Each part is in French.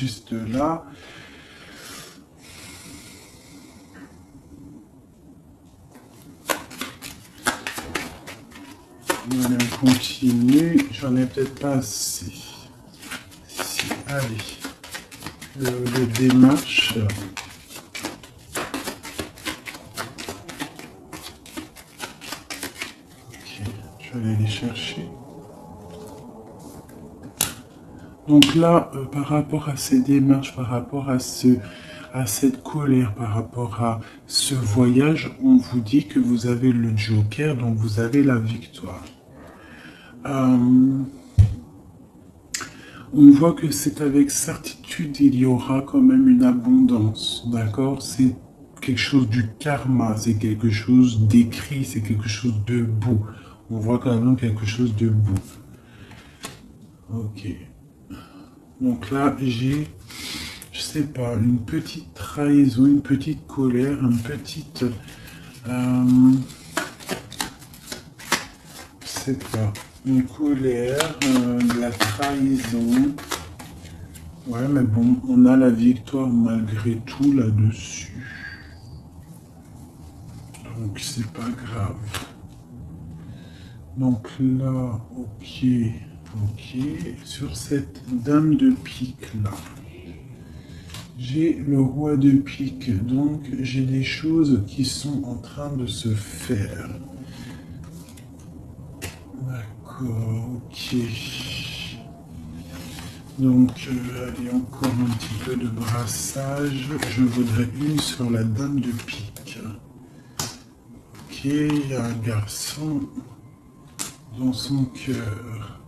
juste là. Allez, on continue. J'en ai peut-être pas assez. Si, allez. Le démarche. Ok, je vais aller les chercher. Donc là, par rapport à ces démarches, par rapport à cette colère, par rapport à ce voyage, on vous dit que vous avez le Joker, donc vous avez la victoire. On voit que c'est avec certitude, il y aura quand même une abondance, d'accord? C'est quelque chose du karma, c'est quelque chose d'écrit, c'est quelque chose de beau. On voit quand même quelque chose de beau. Ok. Donc là, j'ai, je sais pas, une petite trahison, une petite colère, une petite... je sais pas, une colère, de la trahison. Ouais, mais bon, on a la victoire malgré tout là-dessus. Donc, c'est pas grave. Donc là, ok, ok. Sur cette dame de pique là, j'ai le roi de pique. Donc, j'ai des choses qui sont en train de se faire. D'accord, ok. Donc, allez, encore un petit peu de brassage. Je voudrais une sur la dame de pique. Ok, il y a un garçon dans son cœur.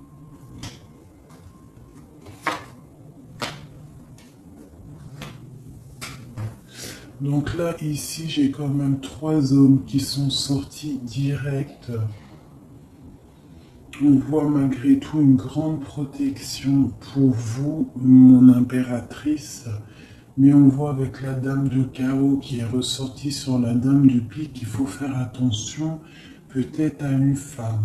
Donc là, ici, j'ai quand même 3 hommes qui sont sortis direct. On voit malgré tout une grande protection pour vous, mon impératrice. Mais on voit avec la dame de chaos qui est ressortie sur la dame de pique qu'il faut faire attention peut-être à une femme.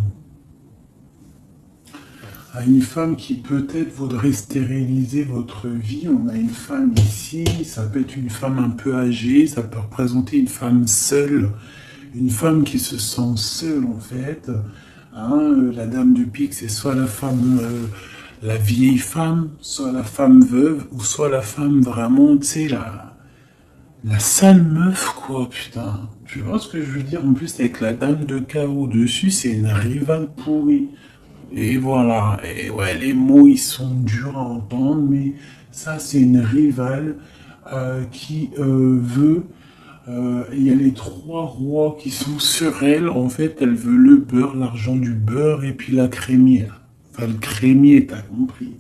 À une femme qui peut-être voudrait stériliser votre vie. On a une femme ici, ça peut être une femme un peu âgée, ça peut représenter une femme seule, une femme qui se sent seule en fait. Hein, la dame de pique, c'est soit la femme, la vieille femme, soit la femme veuve, ou soit la femme vraiment, tu sais, la sale meuf, quoi, putain. Tu vois ce que je veux dire? En plus, avec la dame de chaos dessus, c'est une rivale pourrie. Et voilà, et ouais, les mots ils sont durs à entendre, mais ça c'est une rivale qui veut. Il y a les 3 rois qui sont sur elle. En fait, elle veut le beurre, l'argent du beurre et puis la crémière. Enfin, le crémier, t'as compris.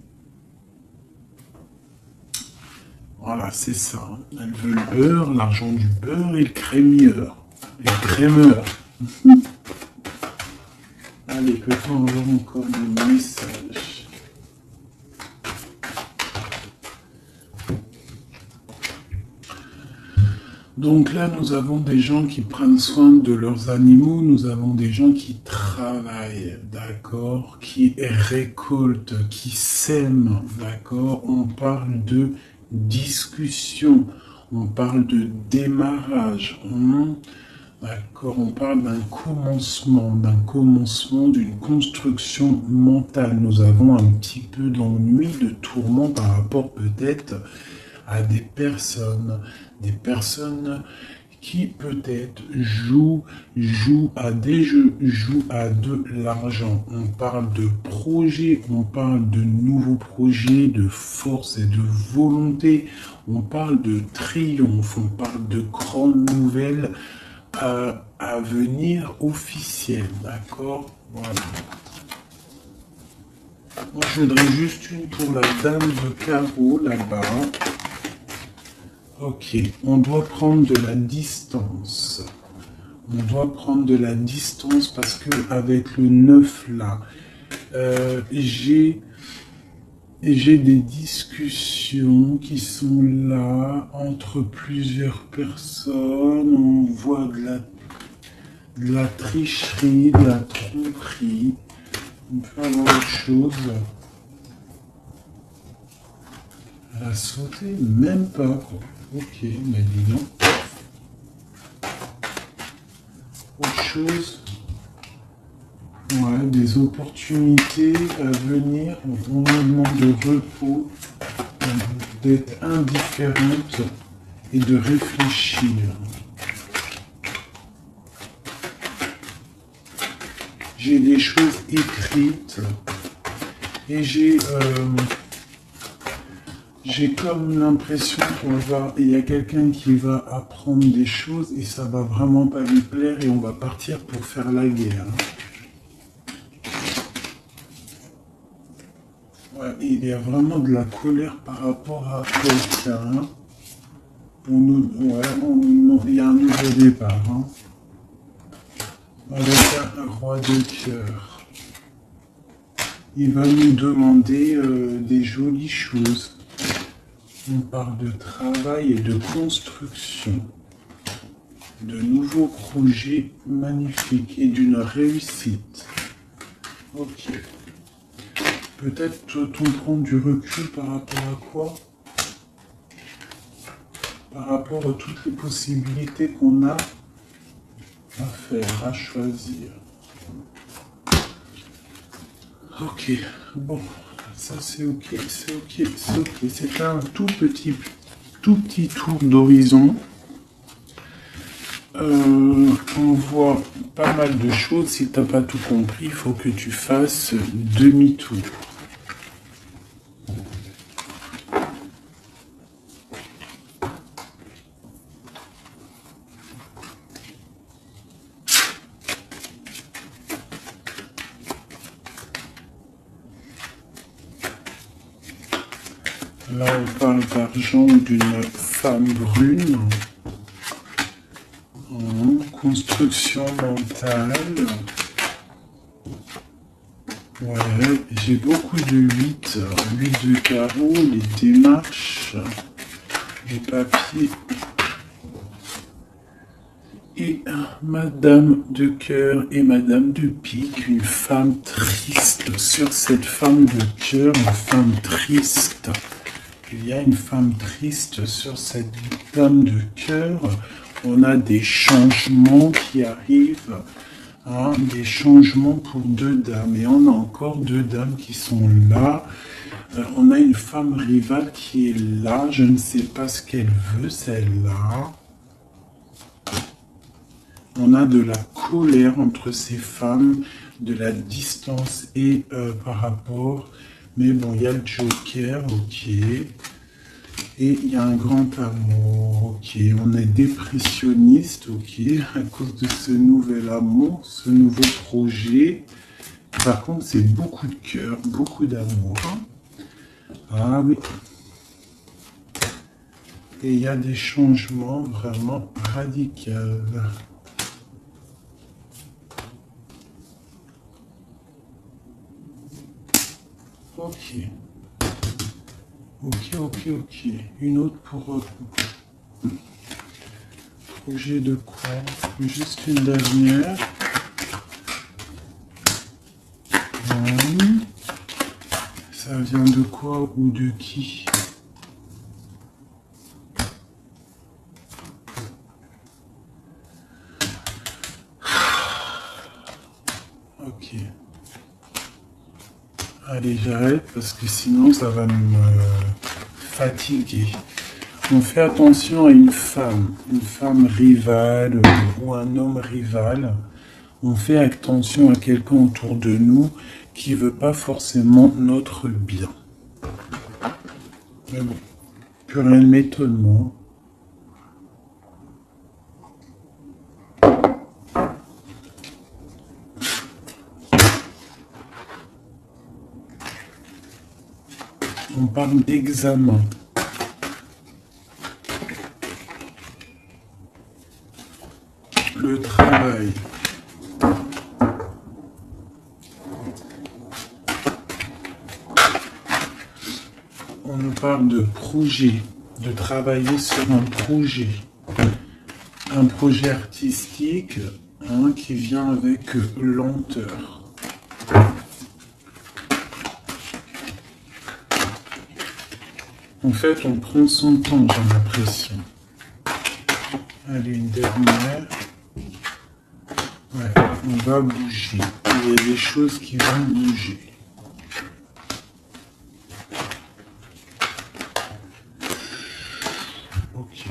Voilà, c'est ça. Elle veut le beurre, l'argent du beurre et le crémieur. Les crémeurs. Allez, peut-on avoir encore des messages? Donc là, nous avons des gens qui prennent soin de leurs animaux, nous avons des gens qui travaillent, d'accord, qui récoltent, qui sèment, d'accord. On parle de discussion, on parle de démarrage, d'accord. On parle d'un commencement, d'une construction mentale. Nous avons un petit peu d'ennui, de tourment par rapport peut-être à des personnes qui peut-être jouent à des jeux, jouent à de l'argent. On parle de projets, on parle de nouveaux projets, de force et de volonté. On parle de triomphe, on parle de grandes nouvelles à venir officielles, d'accord? Voilà. Moi, je voudrais juste une pour la dame de carreau là-bas. Ok, on doit prendre de la distance. On doit prendre de la distance parce que avec le 9 là, j'ai des discussions qui sont là entre plusieurs personnes. On voit de la tricherie, de la tromperie. On peut avoir autre chose. Elle a sauté, même pas, quoi. Ok, mais dis donc. Autre chose. Ouais, des opportunités à venir. On nous demande de repos, d'être indifférente et de réfléchir. J'ai des choses écrites et j'ai comme l'impression il y a quelqu'un qui va apprendre des choses et ça va vraiment pas lui plaire et on va partir pour faire la guerre. Ouais, il y a vraiment de la colère par rapport à quelqu'un. Il y a un nouveau départ. Hein. Avec un roi de cœur. Il va nous demander des jolies choses. On parle de travail et de construction. De nouveaux projets magnifiques et d'une réussite. Ok. Peut-être peut-on prendre du recul par rapport à quoi? Par rapport à toutes les possibilités qu'on a à faire, à choisir. Ok, bon, ça c'est ok, c'est ok, c'est ok. C'est un tout petit tour d'horizon. On voit pas mal de choses. Si t'as pas tout compris, il faut que tu fasses demi-tour. Là, on parle d'argent d'une femme brune. Construction mentale. Ouais, j'ai beaucoup de 8 de carreau, les démarches, les papiers. Et Madame de cœur et Madame de pique, une femme triste. Sur cette femme de cœur, une femme triste. Il y a une femme triste sur cette dame de cœur. On a des changements qui arrivent. Hein, des changements pour 2 dames. Et on a encore 2 dames qui sont là. On a une femme rivale qui est là. Je ne sais pas ce qu'elle veut, celle-là. On a de la colère entre ces femmes, de la distance et par rapport. Mais bon, il y a le Joker, ok. Et il y a un grand amour, ok. On est dépressionniste, ok, à cause de ce nouvel amour, ce nouveau projet. Par contre, c'est beaucoup de cœur, beaucoup d'amour. Ah oui. Et il y a des changements vraiment radicaux. Ok. Ok. Une autre pour projet de quoi? Juste une dernière. Ça vient de quoi ou de qui? Ok. Allez, j'arrête parce que sinon ça va me fatiguer. On fait attention à une femme rivale ou un homme rival. On fait attention à quelqu'un autour de nous qui veut pas forcément notre bien. Mais bon, plus rien ne m'étonne, moi. On parle d'examen. Le travail. On nous parle de projet, de travailler sur un projet artistique hein, qui vient avec lenteur. En fait, on prend son temps, j'ai l'impression. Allez, une dernière. Ouais, on va bouger. Il y a des choses qui vont bouger. Ok.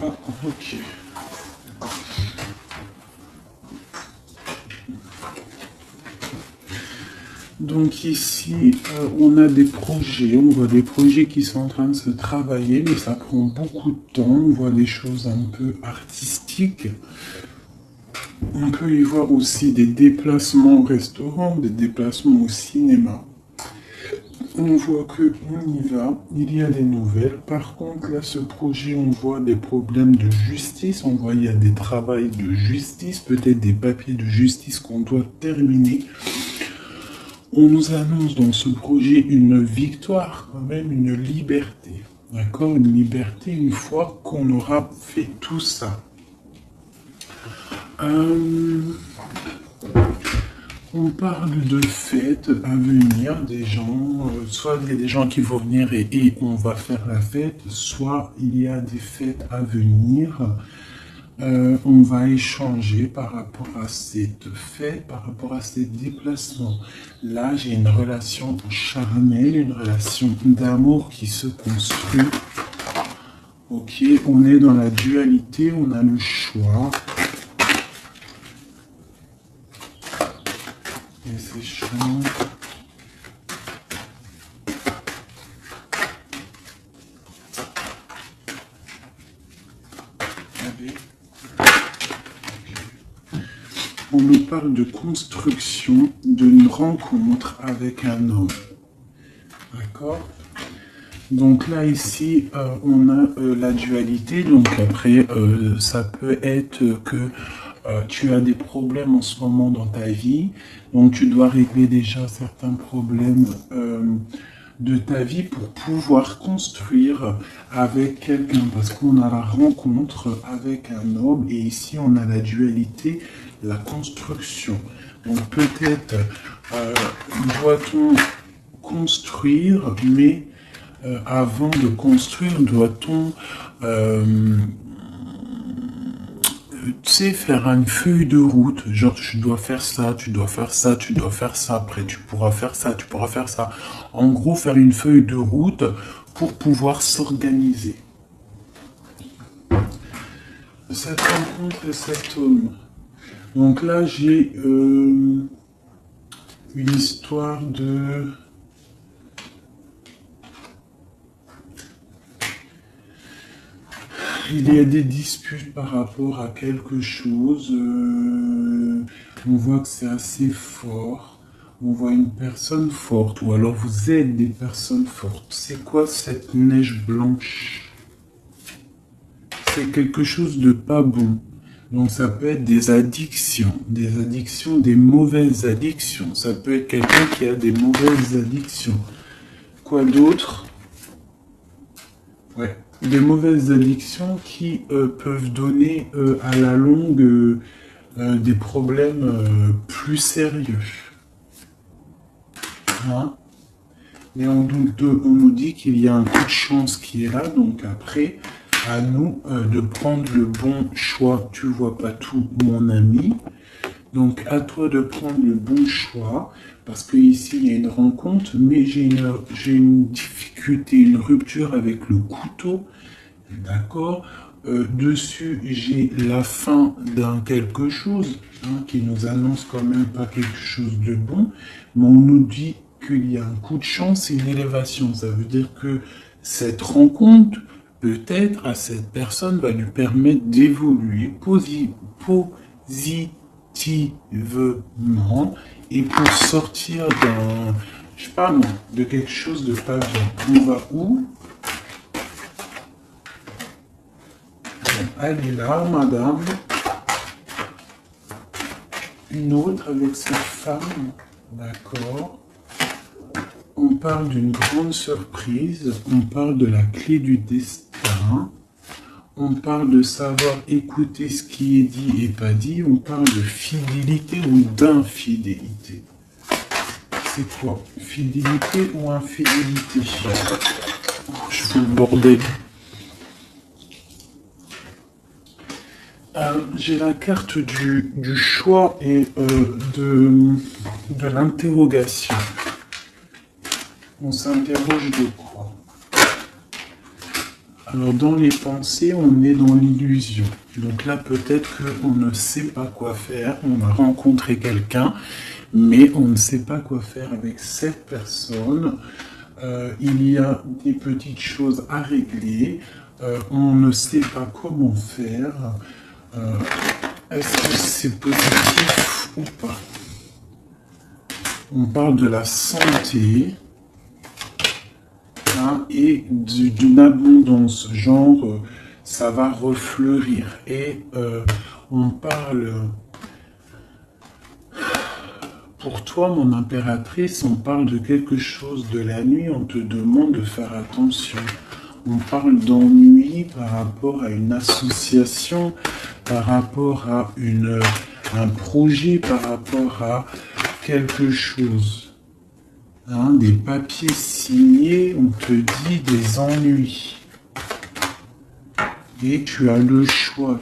Ah, ok. Donc ici, on a des projets, on voit des projets qui sont en train de se travailler, mais ça prend beaucoup de temps, on voit des choses un peu artistiques. On peut y voir aussi des déplacements au restaurant, des déplacements au cinéma. On voit que on y va, il y a des nouvelles. Par contre, là, ce projet, on voit des problèmes de justice, on voit il y a des travaux de justice, peut-être des papiers de justice qu'on doit terminer. On nous annonce dans ce projet une victoire, quand même une liberté. D'accord? Une liberté une fois qu'on aura fait tout ça. On parle de fêtes à venir, des gens, soit il y a des gens qui vont venir et on va faire la fête, soit il y a des fêtes à venir. On va échanger par rapport à cette fête, par rapport à ces déplacements. Là, j'ai une relation charnelle, une relation d'amour qui se construit. Ok, on est dans la dualité, on a le choix. Et c'est chiant. On nous parle de construction d'une rencontre avec un homme. D'accord? Donc là, ici, on a la dualité. Donc après, ça peut être que tu as des problèmes en ce moment dans ta vie. Donc tu dois régler déjà certains problèmes de ta vie pour pouvoir construire avec quelqu'un. Parce qu'on a la rencontre avec un homme. Et ici, on a la dualité, la construction. Donc peut-être doit-on construire, mais avant de construire, doit-on tu sais, faire une feuille de route, genre tu dois faire ça, tu dois faire ça, tu dois faire ça, après tu pourras faire ça, tu pourras faire ça. En gros, faire une feuille de route pour pouvoir s'organiser. Cette rencontre et cet homme. Donc là, j'ai une histoire de... Il y a des disputes par rapport à quelque chose. On voit que c'est assez fort. On voit une personne forte. Ou alors vous êtes des personnes fortes. C'est quoi cette neige blanche? C'est quelque chose de pas bon. Donc ça peut être des addictions. Des mauvaises addictions. Ça peut être quelqu'un qui a des mauvaises addictions. Quoi d'autre? Ouais. Des mauvaises addictions qui peuvent donner à la longue des problèmes plus sérieux. Hein? Et on nous dit qu'il y a un coup de chance qui est là, donc après, à nous de prendre le bon choix. Tu vois pas tout, mon ami. Donc à toi de prendre le bon choix, parce que ici il y a une rencontre, mais j'ai une difficulté, une rupture avec le couteau, d'accord. Dessus j'ai la fin d'un quelque chose, hein, qui nous annonce quand même pas quelque chose de bon, mais on nous dit qu'il y a un coup de chance et une élévation. Ça veut dire que cette rencontre, peut-être à cette personne, va lui permettre d'évoluer positivement et pour sortir d'un, je sais pas moi, de quelque chose de pas bien. On va où? Bon, elle est là, madame. Une autre avec cette femme, d'accord. On parle d'une grande surprise, on parle de la clé du destin. On parle de savoir écouter ce qui est dit et pas dit. On parle de fidélité ou d'infidélité. C'est quoi? Fidélité ou infidélité? Je fais le bordel. J'ai la carte du choix et de l'interrogation. On s'interroge de quoi? Alors, dans les pensées, on est dans l'illusion. Donc là, peut-être qu'on ne sait pas quoi faire. On a rencontré quelqu'un, mais on ne sait pas quoi faire avec cette personne. Il y a des petites choses à régler. On ne sait pas comment faire. Est-ce que c'est positif ou pas? On parle de la santé. Et d'une abondance, genre ça va refleurir. Et on parle, pour toi mon impératrice, on parle de quelque chose de la nuit, on te demande de faire attention. On parle d'ennui par rapport à une association, par rapport à un projet, par rapport à quelque chose. Des papiers signés, on te dit des ennuis. Et tu as le choix,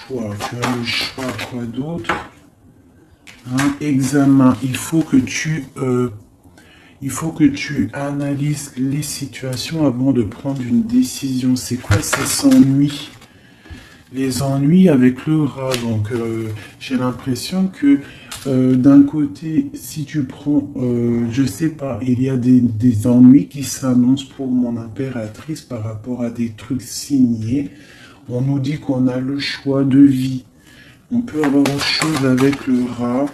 quoi d'autre? Examen, il faut que tu analyses les situations avant de prendre une décision. C'est quoi ces ennuis? Les ennuis avec le rat. Donc, j'ai l'impression que d'un côté, si tu prends, je sais pas, il y a des ennuis qui s'annoncent pour mon impératrice par rapport à des trucs signés. On nous dit qu'on a le choix de vie. On peut avoir autre chose avec le rat.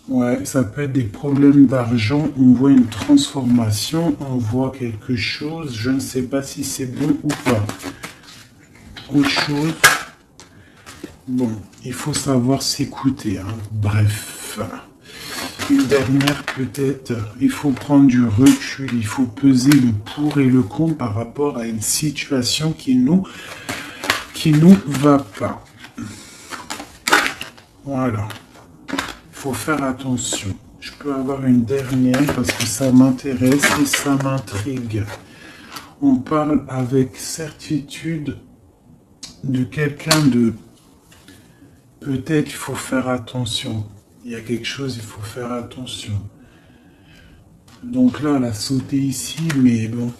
Ouais, ça peut être des problèmes d'argent. On voit une transformation, on voit quelque chose. Je ne sais pas si c'est bon ou pas. Autre chose. Bon, il faut savoir s'écouter. Bref. Une dernière peut-être. Il faut prendre du recul. Il faut peser le pour et le contre par rapport à une situation qui nous va pas. Voilà. Il faut faire attention. Je peux avoir une dernière parce que ça m'intéresse et ça m'intrigue. On parle avec certitude de quelqu'un de... Peut-être il faut faire attention. Il y a quelque chose, il faut faire attention. Donc là, elle a sauté ici, mais bon.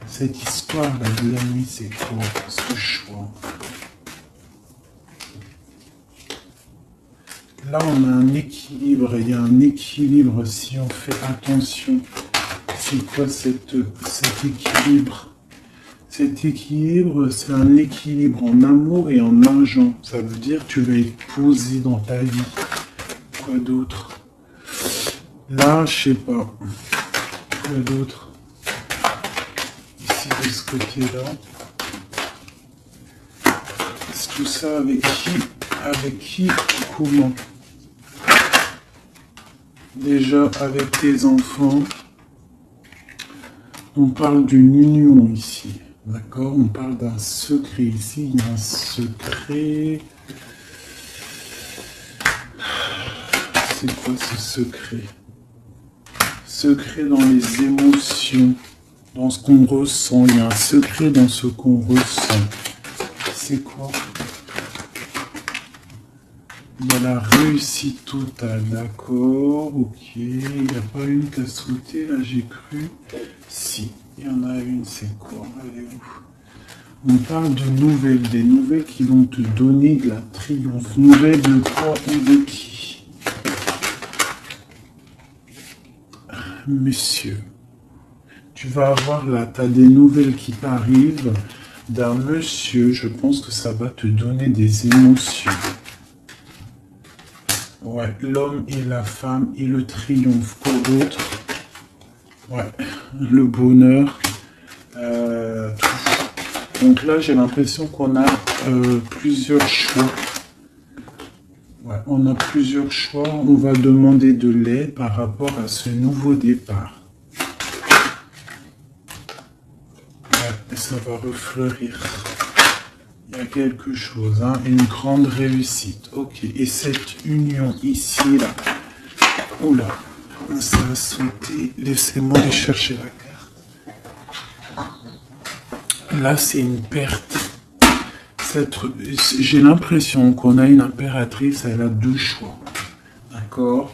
Cette histoire-là de la nuit, c'est quoi ce choix? Là, on a un équilibre. Il y a un équilibre si on fait attention. C'est quoi cet équilibre? Cet équilibre, c'est un équilibre en amour et en argent. Ça veut dire que tu vas être posé dans ta vie. Quoi d'autre? Là, je sais pas. Quoi d'autre? Ici, de ce côté-là. C'est tout ça avec qui? Avec qui? Comment? Déjà, avec tes enfants. On parle d'une union ici. D'accord? On parle d'un secret. Ici, il y a un secret. C'est quoi ce secret? Secret dans les émotions, dans ce qu'on ressent. Il y a un secret dans ce qu'on ressent. C'est quoi? Il y a la réussite totale, d'accord, ok. Il n'y a pas une qui a sauté, là j'ai cru. Si, il y en a une, c'est quoi? Elle est où? On parle de nouvelles, des nouvelles qui vont te donner de la triomphe. Nouvelles de quoi ou de qui? Monsieur, tu vas avoir là, tu as des nouvelles qui t'arrivent d'un monsieur, je pense que ça va te donner des émotions. Ouais, l'homme et la femme et le triomphe. Quoi d'autre? Ouais, le bonheur. Donc là, j'ai l'impression qu'on a plusieurs choix. Ouais, on a plusieurs choix. On va demander de l'aide par rapport à ce nouveau départ. ça va refleurir. Il y a quelque chose, hein, une grande réussite. Ok, et cette union ici, là, oula, ça a sauté. Laissez-moi aller chercher la carte. Là, c'est une perte. J'ai l'impression qu'on a une impératrice, elle a deux choix. D'accord?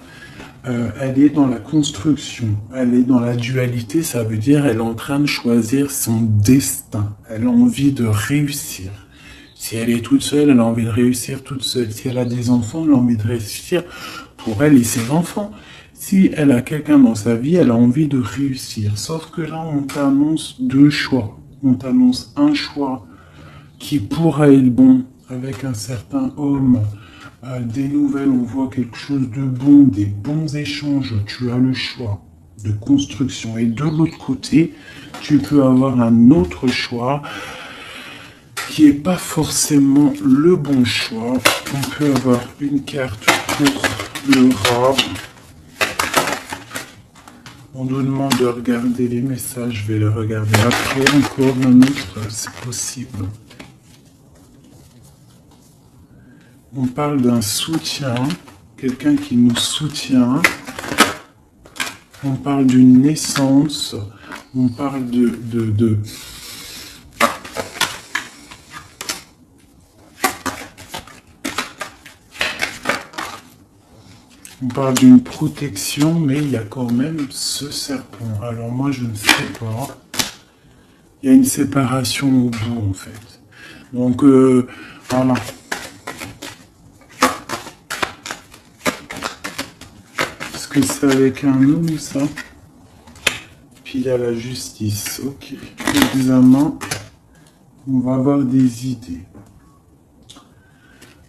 Elle est dans la construction, elle est dans la dualité, ça veut dire elle est en train de choisir son destin. Elle a envie de réussir. Si elle est toute seule, elle a envie de réussir toute seule. Si elle a des enfants, elle a envie de réussir pour elle et ses enfants. Si elle a quelqu'un dans sa vie, elle a envie de réussir. Sauf que là, on t'annonce deux choix. On t'annonce un choix qui pourra être bon avec un certain homme. Des nouvelles, on voit quelque chose de bon, des bons échanges. Tu as le choix de construction. Et de l'autre côté, tu peux avoir un autre choix qui n'est pas forcément le bon choix. On peut avoir une carte pour le rat. On nous demande de regarder les messages, je vais les regarder après. Encore un autre, c'est possible. On parle d'un soutien, quelqu'un qui nous soutient. On parle d'une naissance. On parle On parle d'une protection, mais il y a quand même ce serpent. Alors moi, je ne sais pas. Il y a une séparation au bout, en fait. Donc, voilà. Est-ce que c'est avec un homme, ça? Puis il y a la justice. Ok. Examen. On va avoir des idées.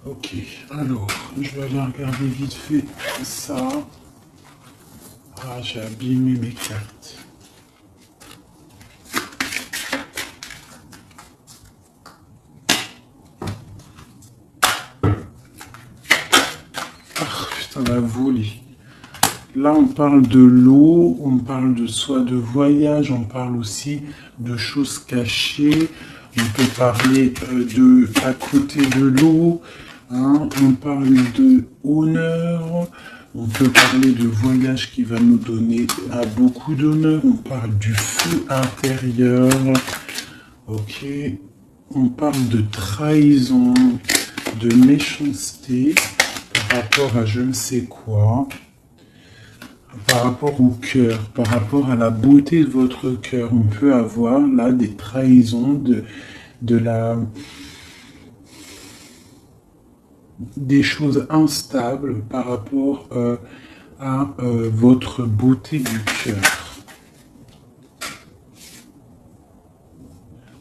Ok, alors, je vais aller regarder vite fait ça. Ah, j'ai abîmé mes cartes. Ah, putain, la volée. Là, on parle de l'eau, on parle de soit de voyage, on parle aussi de choses cachées. On peut parler de à côté de l'eau. Hein, on parle de honneur, on peut parler de voyage qui va nous donner beaucoup d'honneur, on parle du feu intérieur, ok, on parle de trahison, de méchanceté par rapport à je ne sais quoi, par rapport au cœur, par rapport à la beauté de votre cœur. On peut avoir là des trahisons, des choses instables par rapport à votre beauté du cœur.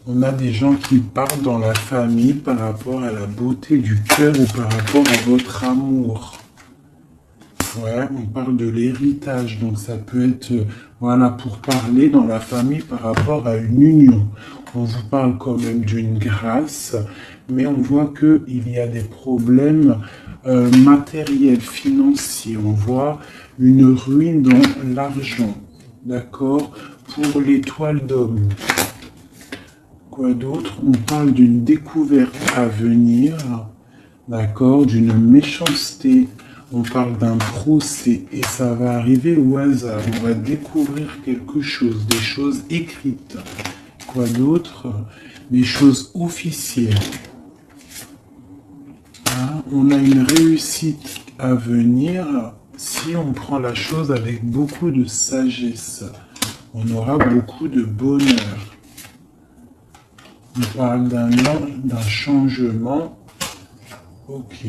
On a des gens qui partent dans la famille par rapport à la beauté du cœur ou par rapport à votre amour. Ouais, on parle de l'héritage, donc ça peut être, voilà, pour parler dans la famille par rapport à une union. On vous parle quand même d'une grâce, mais on voit qu'il y a des problèmes matériels, financiers. On voit une ruine dans l'argent, d'accord, pour l'étoile d'homme. Quoi d'autre? On parle d'une découverte à venir, d'accord, d'une méchanceté. On parle d'un procès et ça va arriver au hasard. On va découvrir quelque chose, des choses écrites. Quoi d'autre? Des choses officielles. Hein? On a une réussite à venir si on prend la chose avec beaucoup de sagesse. On aura beaucoup de bonheur. On parle d'un changement. Ok.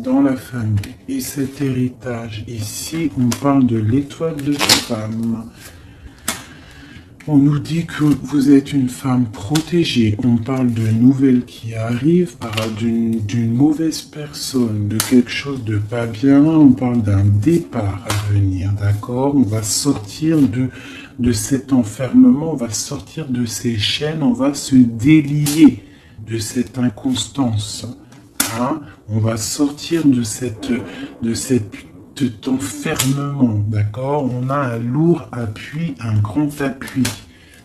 Dans la famille. Et cet héritage ici, on parle de l'étoile de femme. On nous dit que vous êtes une femme protégée. On parle de nouvelles qui arrivent, d'une mauvaise personne, de quelque chose de pas bien. On parle d'un départ à venir, d'accord? On va sortir de cet enfermement, on va sortir de ces chaînes, on va se délier de cette inconstance. Hein? On va sortir de cet enfermement, d'accord? On a un lourd appui, un grand appui,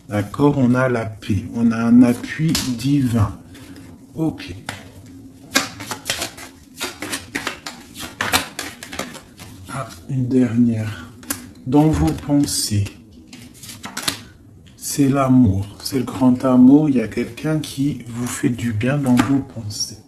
D'accord, on a la paix, on a un appui divin. Ok. Ah, une dernière. Dans vos pensées, c'est l'amour, c'est le grand amour. Il y a quelqu'un qui vous fait du bien dans vos pensées.